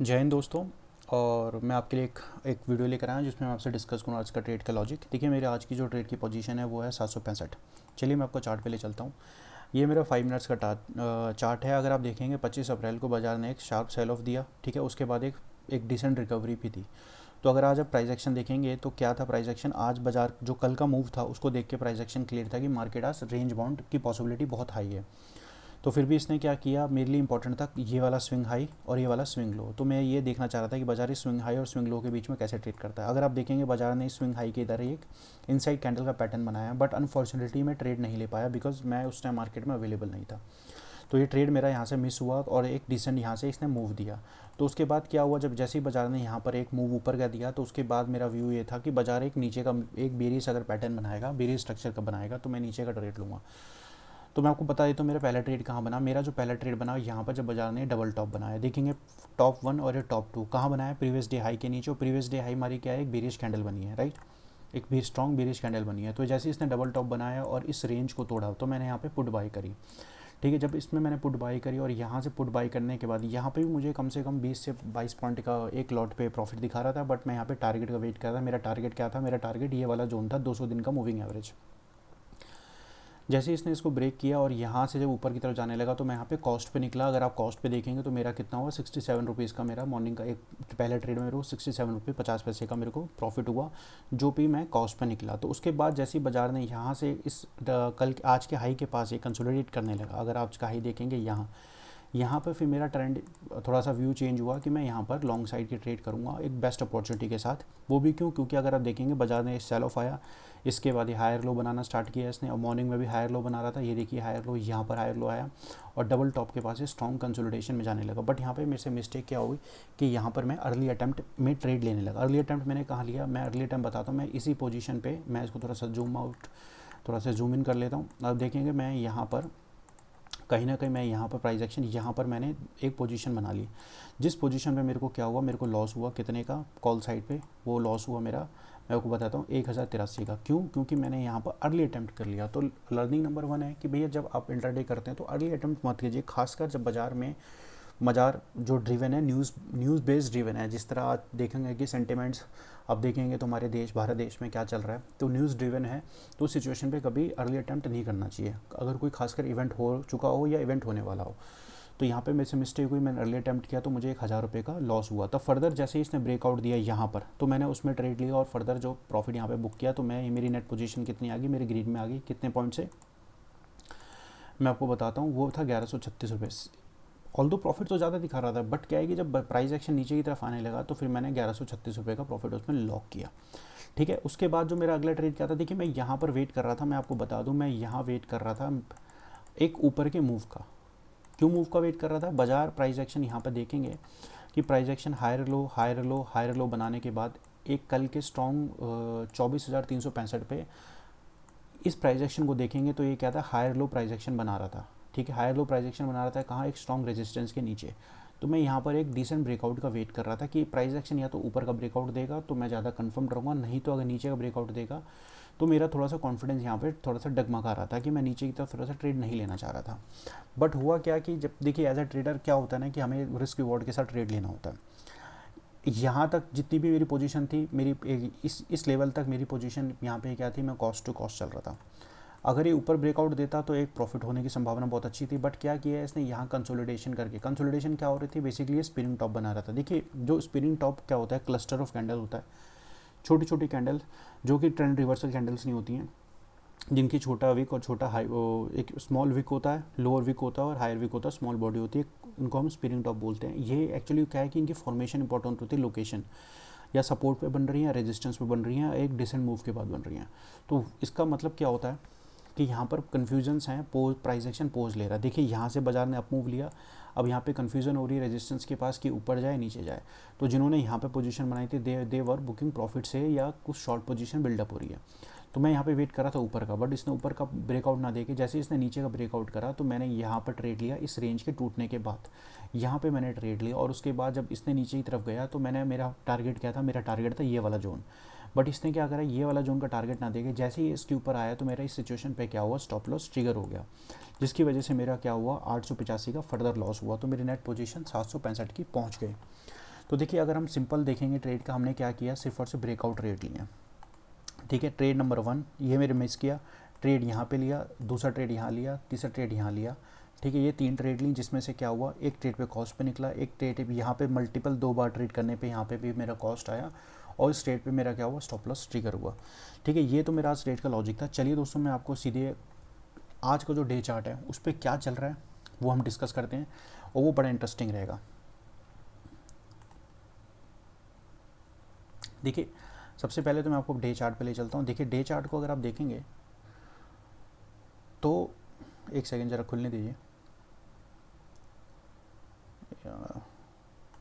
जय हिंद दोस्तों। और मैं आपके लिए एक वीडियो लेकर आया हूं जिसमें मैं आपसे डिस्कस करूँगा आज का ट्रेड का लॉजिक। देखिए, मेरे आज की जो ट्रेड की पोजीशन है वो है 765। चलिए मैं आपको चार्ट पे ले चलता हूँ। ये मेरा 5 मिनट्स का चार्ट है। अगर आप देखेंगे 25 अप्रैल को बाजार ने एक शार्प सेल ऑफ दिया, ठीक है। उसके बाद एक डिसेंट रिकवरी भी थी। तो अगर आज आप प्राइस एक्शन देखेंगे तो क्या था प्राइस एक्शन, आज बाजार जो कल का मूव था उसको देख के प्राइस एक्शन क्लियर था कि मार्केट आज रेंज बाउंड की पॉसिबिलिटी बहुत हाई है। तो फिर भी इसने क्या किया, मेरे लिए इंपॉर्टेंट था ये वाला स्विंग हाई और ये वाला स्विंग लो। तो मैं ये देखना चाह रहा था कि बाजार इस स्विंग हाई और स्विंग लो के बीच में कैसे ट्रेड करता है। अगर आप देखेंगे बाजार ने इस स्विंग हाई के इधर एक इनसाइड कैंडल का पैटर्न बनाया, बट अनफॉर्चुनेटली मैं ट्रेड नहीं ले पाया बिकॉज मैं उस टाइम मार्केट में अवेलेबल नहीं था। तो ये ट्रेड मेरा यहाँ से मिस हुआ और एक डिसेंट यहाँ से इसने मूव दिया। तो उसके बाद क्या हुआ, जब जैसे ही बाजार ने यहाँ पर एक मूव ऊपर का दिया तो उसके बाद मेरा व्यू ये था कि बाजार एक नीचे का एक बेरिश अगर पैटर्न बनाएगा, बेरिश स्ट्रक्चर का बनाएगा तो मैं नीचे का ट्रेड लूँगा। तो मैं आपको बता देता हूँ मेरा पहला ट्रेड कहाँ बना। मेरा जो पहला ट्रेड बना यहाँ पर जब बाजार ने डबल टॉप बनाया, देखेंगे टॉप 1 और ये टॉप 2 कहाँ बनाया, प्रीवियस डे हाई के नीचे। और प्रीवियस डे हाई हमारी क्या है, एक बेरिश कैंडल बनी है, राइट। एक भी स्ट्रॉन्ग बेरिश कैंडल बनी है। तो जैसे इसने डबल टॉप बनाया और इस रेंज को तोड़ा तो मैंने यहाँ पे पुट बाई करी, ठीक है। जब इसमें मैंने पुट बाई करी और यहाँ से पुट बाई करने के बाद यहाँ पे भी मुझे कम से कम 20 से 22 पॉइंट का एक लॉट पे प्रॉफिट दिखा रहा था, बट मैं यहाँ पे टारगेट का वेट कर रहा था। मेरा टारगेट क्या था, मेरा टारगेट ये वाला जोन था 200 दिन का मूविंग एवरेज। जैसे इसने इसको ब्रेक किया और यहाँ से जब ऊपर की तरफ जाने लगा तो मैं यहाँ पे कॉस्ट पे निकला। अगर आप कॉस्ट पे देखेंगे तो मेरा कितना हुआ, 67 रुपीज़ का मेरा मॉर्निंग का एक पहले ट्रेड में मेरे को 67 रुपये 50 पैसे का मेरे को प्रॉफिट हुआ, जो भी मैं कॉस्ट पे निकला। तो उसके बाद जैसे ही बाजार ने यहाँ से इस कल आज के हाई के पास ये कंसोलिडेट करने लगा। अगर आप इसका हाई देखेंगे यहाँ यहाँ पर फिर मेरा ट्रेंड थोड़ा सा व्यू चेंज हुआ कि मैं यहाँ पर लॉन्ग साइड की ट्रेड करूँगा एक बेस्ट अपॉर्चुनिटी के साथ। वो भी क्यों, क्योंकि अगर आप देखेंगे बाजार ने सेल ऑफ आया, इसके बाद ये हायर लो बनाना स्टार्ट किया इसने। और मॉर्निंग में भी हायर लो बना रहा था, ये देखिए हायर लो, यहाँ पर हायर लो आया और डबल टॉप के पास ये स्ट्रॉन्ग कंसोलिडेशन में जाने लगा। बट यहाँ पे मेरे से मिस्टेक क्या हुई कि यहाँ पर मैं अर्ली अटैम्प्ट में ट्रेड लेने लगा। अर्ली अटैम्प्ट मैंने कहाँ लिया, मैं अर्ली अटैम्प्ट बताता हूँ। मैं इसी पोजीशन पे मैं इसको थोड़ा सा जूम आउट, थोड़ा सा जूम इन कर लेता हूँ। अब देखेंगे मैं यहाँ पर कहीं ना कहीं मैं यहाँ पर प्राइस एक्शन यहाँ पर मैंने एक पोजीशन बना ली। जिस पोजीशन पे मेरे को क्या हुआ, मेरे को लॉस हुआ कितने का, कॉल साइड पे वो लॉस हुआ मेरा, मैं आपको बताता हूँ 1083 का। क्यों, क्योंकि मैंने यहाँ पर अर्ली अटैम्प्ट कर लिया। तो लर्निंग नंबर 1 है कि भैया जब आप इंटरडे करते हैं तो अर्ली अटैम्प्ट मत कीजिए, खासकर जब बाजार में बाजार जो ड्रिवन है, न्यूज़ बेस्ड ड्रिवन है। जिस तरह आप देखेंगे कि सेंटिमेंट्स अब देखेंगे तो हमारे देश भारत देश में क्या चल रहा है, तो न्यूज़ ड्रिवन है। तो उस सिचुएशन पे कभी अर्ली अटैम्प्ट नहीं करना चाहिए अगर कोई खासकर इवेंट हो चुका हो या इवेंट होने वाला हो। तो यहाँ पे मेरे से मिस्टेक हुई, मैंने अर्ली अटैम्प्ट किया तो मुझे 1000 रुपये का लॉस हुआ। तब फर्दर जैसे ही इसने ब्रेकआउट दिया यहाँ पर तो मैंने उसमें ट्रेड लिया और फर्दर जो प्रॉफिट यहाँ पे बुक किया। तो मैं मेरी नेट पोजीशन कितनी आ गई, मेरी ग्रीन में आ गई, कितने पॉइंट से मैं आपको बताता हूँ। वो था 1136 रुपये। ऑल दो प्रॉफिट तो ज़्यादा दिखा रहा था, बट क्या है कि जब प्राइस एक्शन नीचे की तरफ आने लगा तो फिर मैंने 1136 रुपये का प्रॉफिट उसमें लॉक किया, ठीक है। उसके बाद जो मेरा अगला ट्रेड क्या था, देखिए मैं यहाँ पर वेट कर रहा था। मैं आपको बता दूँ, मैं यहाँ वेट कर रहा था एक ऊपर के मूव का। क्यों मूव का वेट कर रहा था, बाजार प्राइस एक्शन यहाँ पर देखेंगे कि price action higher low higher low higher low बनाने के बाद एक कल के स्ट्रॉन्ग 24,365 पे इस प्राइस एक्शन को देखेंगे तो ये क्या था, हायर लो प्राइस एक्शन बना रहा था, ठीक है। हायर लो प्राइस एक्शन बना रहा था कहाँ, एक स्ट्रॉन्ग रेजिस्टेंस के नीचे। तो मैं यहाँ पर एक डिसेंट ब्रेकआउट का वेट कर रहा था कि प्राइस एक्शन या तो ऊपर का ब्रेकआउट देगा तो मैं ज़्यादा कंफर्म रहूँगा, नहीं तो अगर नीचे का ब्रेकआउट देगा तो मेरा थोड़ा सा कॉन्फिडेंस यहाँ पे थोड़ा सा डगमगा रहा था कि मैं नीचे की तरफ थोड़ा सा ट्रेड नहीं लेना चाह रहा था। बट हुआ क्या कि जब देखिए एज अ ट्रेडर क्या होता है ना कि हमें रिस्क रिवॉर्ड के साथ ट्रेड लेना होता है। यहाँ तक जितनी भी मेरी पोजीशन थी, मेरी इस लेवल तक मेरी पोजीशन यहाँ पे क्या थी, मैं कॉस्ट टू कॉस्ट चल रहा था। अगर ये ऊपर ब्रेकआउट देता तो एक प्रॉफिट होने की संभावना बहुत अच्छी थी। बट क्या किया है इसने यहाँ कंसोलिडेशन करके, कंसोलिडेशन क्या हो रही थी, बेसिकली ये स्पिनिंग टॉप बना रहा था। देखिए जो स्पिनिंग टॉप क्या होता है, क्लस्टर ऑफ कैंडल होता है, छोटी छोटी कैंडल जो कि ट्रेंड रिवर्सल कैंडल्स नहीं होती हैं, जिनकी छोटा विक और छोटा हाई, एक स्मॉल विक होता है, लोअर विक होता है और हायर विक होता है, स्मॉल बॉडी होती है, इनको हम स्पिनिंग टॉप बोलते हैं। ये एक्चुअली क्या है कि इनकी फॉर्मेशन इंपॉर्टेंट होती है, लोकेशन या सपोर्ट पे बन रही हैं, रेजिस्टेंस पे बन रही हैं, एक डिसेंट मूव के बाद बन रही हैं। तो इसका मतलब क्या होता है कि यहाँ पर कन्फ्यूजन्स हैं, पोज प्राइस एक्शन पोज ले रहा है। देखिए यहाँ से बाजार ने अप मूव लिया, अब यहाँ पे कन्फ्यूजन हो रही है रेजिस्टेंस के पास कि ऊपर जाए नीचे जाए। तो जिन्होंने यहाँ पे पोजीशन बनाई थी दे वर बुकिंग प्रॉफिट से या कुछ शॉर्ट पोजीशन बिल्डअप हो रही है। तो मैं यहाँ पे वेट कर रहा था ऊपर का, बट इसने ऊपर का ब्रेकआउट ना देके जैसे इसने नीचे का ब्रेकआउट करा तो मैंने यहाँ पर ट्रेड लिया। इस रेंज के टूटने के बाद यहाँ पे मैंने ट्रेड लिया और उसके बाद जब इसने नीचे की तरफ गया तो मैंने, मेरा टारगेट क्या था, मेरा टारगेट था ये वाला जोन। बट इसने क्या करा, ये वाला जोन का टारगेट ना देके जैसे ही इसके ऊपर आया तो मेरा इस सिचुएशन पे क्या हुआ, स्टॉप लॉस ट्रिगर हो गया, जिसकी वजह से मेरा क्या हुआ, 885 का फर्दर लॉस हुआ। तो मेरी नेट पोजीशन 765 की पहुंच गई। तो देखिए अगर हम सिंपल देखेंगे ट्रेड का, हमने क्या किया, सिर्फ और सिर्फ ब्रेकआउट ट्रेड लिया, ठीक है। ट्रेड नंबर 1 ये मेरे मिस किया, ट्रेड यहाँ पे लिया, दूसरा ट्रेड यहाँ लिया, तीसरा ट्रेड यहाँ लिया, ठीक है। ये 3 ट्रेड ली, जिसमें से क्या हुआ, एक ट्रेड पे कॉस्ट पे निकला, एक ट्रेड यहाँ पे मल्टीपल 2 बार ट्रेड करने पे यहाँ पे भी मेरा कॉस्ट आया, और इस ट्रेड पे मेरा क्या हुआ, स्टॉप लॉस ट्रिगर हुआ, ठीक है। ये तो मेरा आज ट्रेड का लॉजिक था। चलिए दोस्तों मैं आपको सीधे आज का जो डे चार्ट है उस पर क्या चल रहा है वो हम डिस्कस करते हैं, और वो बड़ा इंटरेस्टिंग रहेगा। देखिए सबसे पहले तो मैं आपको डे चार्ट पे ले चलता हूँ। देखिए डे चार्ट को अगर आप देखेंगे तो एक सेकेंड ज़रा खुलने दीजिए।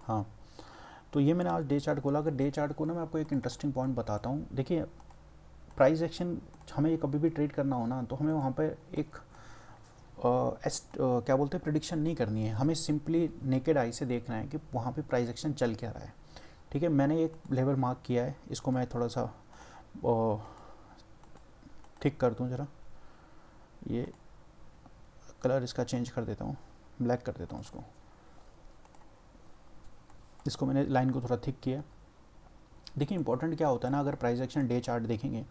हाँ, तो ये मैंने आज डे चार्ट खोला। अगर डे चार्ट को ना मैं आपको एक इंटरेस्टिंग पॉइंट बताता हूँ। देखिए प्राइस एक्शन हमें कभी भी ट्रेड करना हो ना, तो हमें वहाँ पे एक क्या बोलते हैं, प्रिडिक्शन नहीं करनी है, हमें सिंपली नेकेड आई से देखना है कि वहाँ पे प्राइस एक्शन चल क्या रहा है, ठीक है। मैंने एक लेवल मार्क किया है, इसको मैं थोड़ा सा ठीक कर दूँ ज़रा, ये कलर इसका चेंज कर देता हूँ, ब्लैक कर देता हूँ इसको मैंने लाइन को थोड़ा थिक किया। देखिए इंपॉर्टेंट क्या होता है ना, अगर प्राइस एक्शन डे चार्ट देखेंगे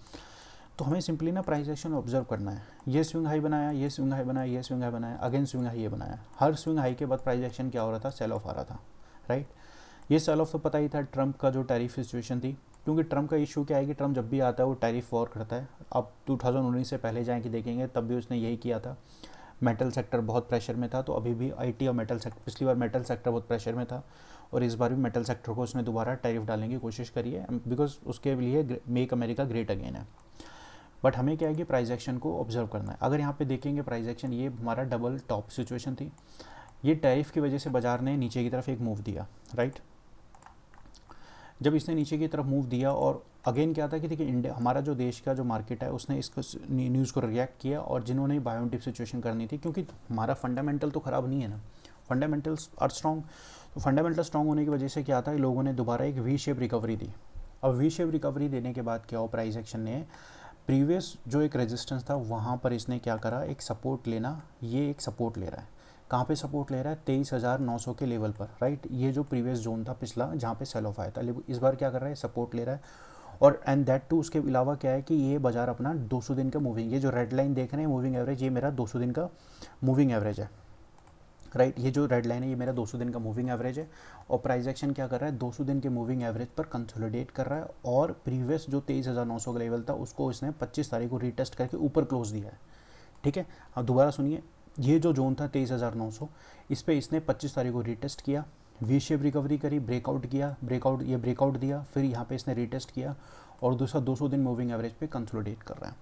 तो हमें सिंपली ना प्राइस एक्शन ऑब्जर्व करना है। ये स्विंग हाई बनाया, ये स्विंग हाई बनाया, ये स्विंग हाई बनाया, अगेन स्विंग हाई ये बनाया, हर स्विंग हाई के बाद प्राइस एक्शन क्या हो रहा था, सेल ऑफ आ रहा था, राइट। ये सेल ऑफ तो पता ही था, ट्रम्प का जो टैरिफ सिचुएशन थी, क्योंकि ट्रम्प का इशू क्या है कि ट्रम्प जब भी आता है वो टैरिफ वॉर करता है। अब 2019 से पहले जाए कि देखेंगे तब भी उसने यही किया था। मेटल सेक्टर बहुत प्रेशर में था, तो अभी भी आईटी और मेटल सेक्टर, पिछली बार मेटल सेक्टर बहुत प्रेशर में था और इस बार भी मेटल सेक्टर को उसने दोबारा टैरिफ डालने की कोशिश करी है, बिकॉज उसके लिए मेक अमेरिका ग्रेट अगेन है। बट हमें क्या है कि प्राइस एक्शन को ऑब्जर्व करना है। अगर यहाँ पे देखेंगे प्राइस एक्शन, ये हमारा डबल टॉप सिचुएशन थी, ये टैरिफ की वजह से बाजार ने नीचे की तरफ एक मूव दिया, राइट। जब इसने नीचे की तरफ मूव दिया और अगेन क्या था कि देखिए इंडिया, हमारा जो देश का जो मार्केट है उसने इसको न्यूज़ को रिएक्ट किया, और जिन्होंने बायो डिप सिचुएशन करनी थी, क्योंकि हमारा फंडामेंटल तो ख़राब नहीं है ना, फंडामेंटल्स आर स्ट्रॉन्ग। तो फंडामेंटल स्ट्रॉन्ग होने की वजह से क्या था, लोगों ने दोबारा एक वी शेप रिकवरी दी। और वी शेप रिकवरी देने के बाद क्या हो, प्राइस एक्शन ने प्रीवियस जो एक रेजिस्टेंस था वहाँ पर इसने क्या करा, एक सपोर्ट लेना, ये एक सपोर्ट ले रहा है। कहाँ पे सपोर्ट ले रहा है, 23,900 के लेवल पर, राइट। ये जो प्रीवियस जोन था पिछला जहाँ पे सेल ऑफ आया था, लेकिन इस बार क्या कर रहा है, सपोर्ट ले रहा है। और एंड दैट टू उसके अलावा क्या है कि ये बाजार अपना 200 दिन का मूविंग, ये जो रेड लाइन देख रहे हैं मूविंग एवरेज, ये मेरा 200 दिन का मूविंग एवरेज है, राइट। ये जो रेड लाइन है ये मेरा 200 दिन का मूविंग एवरेज है। और प्राइस एक्शन क्या कर रहा है, 200 दिन के मूविंग एवरेज पर कंसोलिडेट कर रहा है, और प्रीवियस जो 23,900 का लेवल था उसको इसने 25 तारीख को रीटेस्ट करके ऊपर क्लोज दिया है, ठीक है। अब दोबारा सुनिए, ये जो जोन था 23,900, इस पे इसने 25 तारीख को रीटेस्ट किया, वी शेप रिकवरी करी, ब्रेकआउट किया, ये ब्रेकआउट दिया, फिर यहाँ पे इसने रीटेस्ट किया, और दूसरा 200 दिन मूविंग एवरेज पे कंसोलिडेट कर रहा है।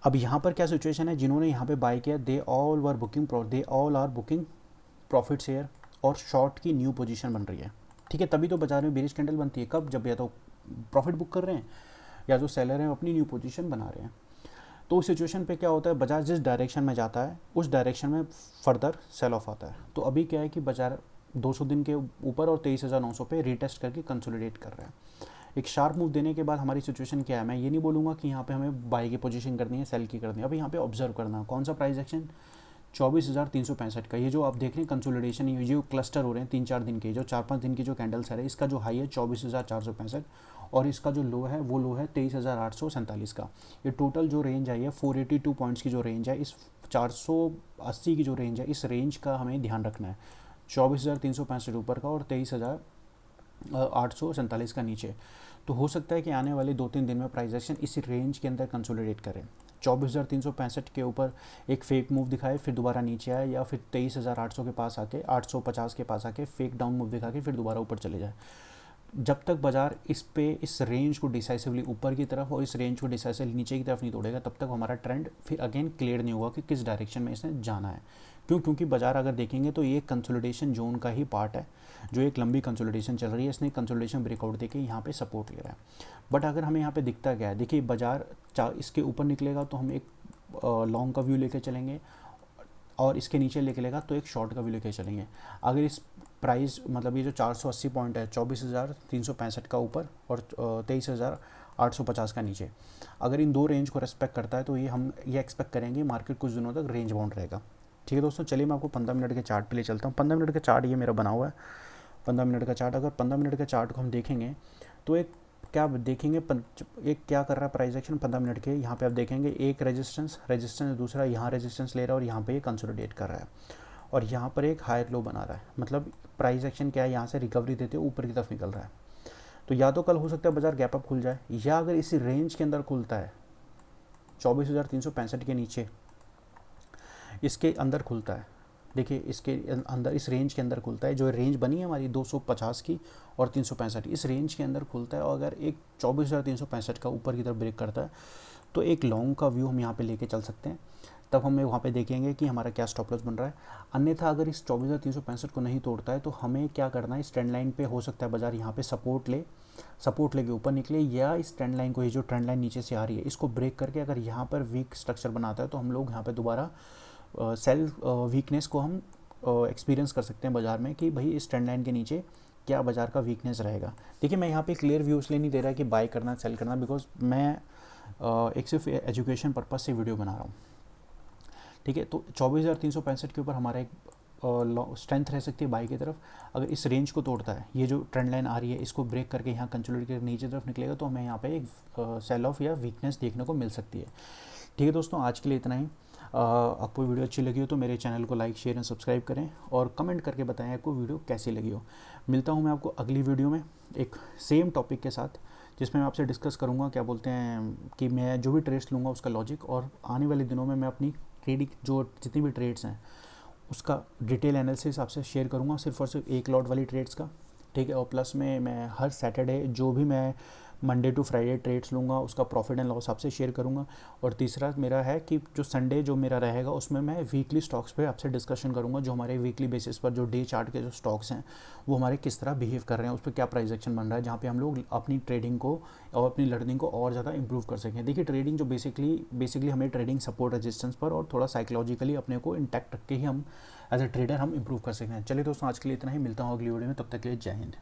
अब यहाँ पर क्या सिचुएशन है, जिन्होंने यहाँ पे बाय किया they all are booking profit share, और शॉर्ट की न्यू पोजीशन बन रही है, ठीक है। तभी तो बाजार में बेरिश कैंडल बनती है, कब, जब या तो प्रॉफिट बुक कर रहे हैं या जो सेलर हैं अपनी न्यू पोजीशन बना रहे हैं। तो उस सिचुएशन पे क्या होता है, बाजार जिस डायरेक्शन में जाता है उस डायरेक्शन में फर्दर सेल ऑफ आता है। तो अभी क्या है कि बाजार 200 दिन के ऊपर और 23,900 पे रीटेस्ट करके कंसोलिडेट कर रहा है। एक शार्प मूव देने के बाद हमारी सिचुएशन क्या है, मैं ये नहीं बोलूँगा कि यहाँ पे हमें बाई की पोजीशन करनी है, सेल की करनी है। अभी यहाँ पे ऑब्जर्व करना है कौन सा प्राइस एक्शन, 24,365 का, ये जो आप देख रहे हैं कंसोलिडेशन, ये जो क्लस्टर हो रहे हैं 3-4 दिन के, जो 4-5 दिन की जो कैंडल्स है, इसका जो हाई है 24,465 और इसका जो लो है वो लो है 23,847 का। ये टोटल जो रेंज आई है 482 पॉइंट्स की जो रेंज है, इस 480 की जो रेंज है, इस रेंज का हमें ध्यान रखना है। 24,365 ऊपर का और 23,847 का नीचे। तो हो सकता है कि आने वाले 2-3 दिन में प्राइस एक्शन इसी रेंज के अंदर कंसोलिडेट करें। 24,365 के ऊपर एक फेक मूव दिखाए, फिर दोबारा नीचे आए, या फिर 23,800 के पास आके 850 के पास आके फेक डाउन मूव दिखा के फिर दोबारा ऊपर चले जाए। जब तक बाजार इस रेंज को डिसाइसिवली ऊपर की तरफ और इस रेंज को डिसाइसिवली नीचे की तरफ नहीं तोड़ेगा, तब तक हमारा ट्रेंड फिर अगेन क्लियर नहीं होगा कि किस डायरेक्शन में इसने जाना है। क्योंकि बाजार अगर देखेंगे तो ये कंसोलिडेशन जोन का ही पार्ट है, जो एक लंबी कंसोलिडेशन चल रही है, इसने कंसोलिडेशन ब्रेकआउट देके यहाँ पे सपोर्ट ले रहा है। बट अगर हमें यहाँ पे दिखता क्या है, देखिए बाजार इसके ऊपर निकलेगा तो हम एक लॉन्ग का व्यू लेके चलेंगे, और इसके नीचे लेके लेगा तो एक शॉर्ट का व्यू लेके चलेंगे। अगर इस प्राइस मतलब ये जो 480 पॉइंट है, 24,365 का ऊपर और 23,850 का नीचे, अगर इन दो रेंज को रेस्पेक्ट करता है तो हम ये एक्सपेक्ट करेंगे मार्केट कुछ दिनों तक रेंज बाउंड रहेगा। ठीक है दोस्तों, चलिए मैं आपको 15 मिनट के चार्ट पे ले चलता हूँ। 15 मिनट का चार्ट ये मेरा बना हुआ है, 15 मिनट का चार्ट, अगर 15 मिनट का चार्ट को हम देखेंगे तो एक क्या देखेंगे, एक क्या कर रहा है प्राइस एक्शन 15 मिनट के, यहाँ पे आप देखेंगे एक रेजिस्टेंस दूसरा यहाँ रेजिस्टेंस ले रहा है और यहाँ पे ये कंसोलिडेट कर रहा है और यहाँ पर एक हायर लो बना रहा है। मतलब प्राइस एक्शन क्या है, यहाँ से रिकवरी देते हुए ऊपर की तरफ निकल रहा है। तो या तो कल हो सकता है बाजार गैप अप खुल जाए, या अगर इसी रेंज के अंदर खुलता है 24,365 के नीचे, इसके अंदर खुलता है, देखिए इसके अंदर इस रेंज के अंदर खुलता है, जो रेंज बनी है हमारी 250 की और 365, इस रेंज के अंदर खुलता है और अगर एक 24,365 का ऊपर की तरफ ब्रेक करता है तो एक लॉन्ग का व्यू हम यहाँ पे लेके चल सकते हैं। तब हमें वहाँ पे देखेंगे कि हमारा क्या स्टॉप लॉस बन रहा है। अन्यथा अगर इस 24,365 को नहीं तोड़ता है तो हमें क्या करना है, इस ट्रेंड लाइन पे हो सकता है बाजार यहाँ पे सपोर्ट लेके ऊपर निकले, या इस ट्रेंड लाइन को, ये जो ट्रेंड लाइन नीचे से आ रही है इसको ब्रेक करके अगर यहाँ पर वीक स्ट्रक्चर बनाता है तो हम लोग यहाँ पर दोबारा सेल वीकनेस को हम एक्सपीरियंस कर सकते हैं बाज़ार में कि भाई इस ट्रेंड लाइन के नीचे क्या बाज़ार का वीकनेस रहेगा। देखिए मैं यहाँ पे क्लियर व्यू इसलिए नहीं दे रहा कि बाय करना सेल करना, बिकॉज मैं एक सिर्फ एजुकेशन पर्पज़ से वीडियो बना रहा हूँ, ठीक है। तो 24,365 के ऊपर हमारा एक स्ट्रेंथ रह सकती है बाई की तरफ। अगर इस रेंज को तोड़ता है, ये जो ट्रेंड लाइन आ रही है इसको ब्रेक करके यहाँ कंसोलिडेट करके नीचे तरफ निकलेगा तो हमें यहाँ पे एक सेल ऑफ या वीकनेस देखने को मिल सकती है। ठीक है दोस्तों, आज के लिए इतना ही। आपको वीडियो अच्छी लगी हो तो मेरे चैनल को लाइक शेयर एंड सब्सक्राइब करें और कमेंट करके बताएं आपको वीडियो कैसी लगी हो। मिलता हूँ मैं आपको अगली वीडियो में एक सेम टॉपिक के साथ, जिसमें मैं आपसे डिस्कस करूँगा क्या बोलते हैं कि मैं जो भी ट्रेड्स लूँगा उसका लॉजिक, और आने वाले दिनों में मैं अपनी ट्रेडिंग जो जितनी भी ट्रेड्स हैं उसका डिटेल एनालिसिस आपसे शेयर करूँगा, सिर्फ और सिर्फ एक लॉट वाली ट्रेड्स का, ठीक है। और प्लस में मैं हर सैटरडे जो भी मैं मंडे टू फ्राइडे ट्रेड्स लूँगा उसका प्रॉफिट एंड लॉस आपसे शेयर करूँगा। और तीसरा मेरा है कि जो संडे जो मेरा रहेगा उसमें मैं वीकली स्टॉक्स पे आपसे डिस्कशन करूँगा, जो हमारे वीकली बेसिस पर जो डे चार्ट के जो स्टॉक्स हैं वो हमारे किस तरह बिहेव कर रहे हैं, उस पर क्या प्राइस एक्शन बन रहा है, जहाँ पे हम लोग अपनी ट्रेडिंग को और अपनी लर्निंग को और ज़्यादा इंप्रूव कर सकें। देखिए ट्रेडिंग जो बेसिकली हमें ट्रेडिंग सपोर्ट रेजिस्टेंस पर और थोड़ा साइकोलॉजिकली अपने को इंटैक्ट रख के ही हम एज ए ट्रेडर हम इंप्रूव कर सकते हैं। चलिए दोस्तों, आज के लिए इतना ही, मिलता हूँ अगली वीडियो में, तब तक के लिए जय हिंद।